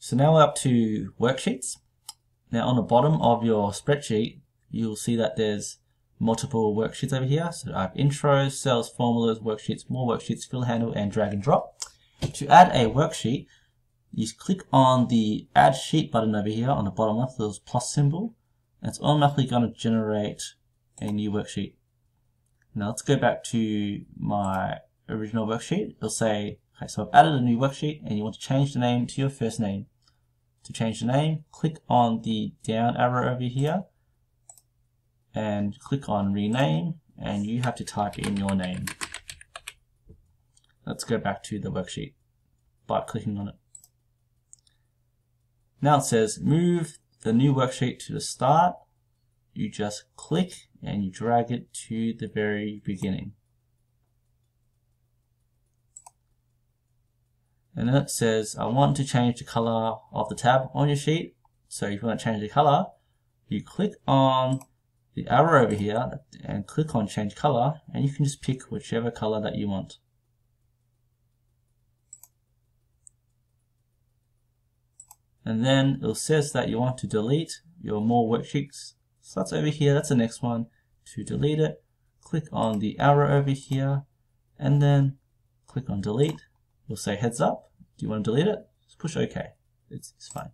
So now we're up to worksheets. Now on the bottom of your spreadsheet, you'll see that there's multiple worksheets over here. So I have intros, cells, formulas, worksheets, more worksheets, fill handle, and drag and drop. To add a worksheet, you click on the add sheet button over here on the bottom left, there's plus symbol, and it's automatically going to generate a new worksheet. Now let's go back to my original worksheet. It'll say, okay, so I've added a new worksheet and you want to change the name to your first name. To change the name, click on the down arrow over here and click on rename, and you have to type in your name. Let's go back to the worksheet by clicking on it. Now it says move the new worksheet to the start. You just click and you drag it to the very beginning. And then it says I want to change the color of the tab on your sheet. So if you want to change the color, you click on the arrow over here and click on change color, and you can just pick whichever color that you want. And then it says that you want to delete your more worksheets. So that's over here, that's the next one. To delete it, click on the arrow over here and then click on delete. It'll say heads up. Do you want to delete it? Just push OK. It's fine.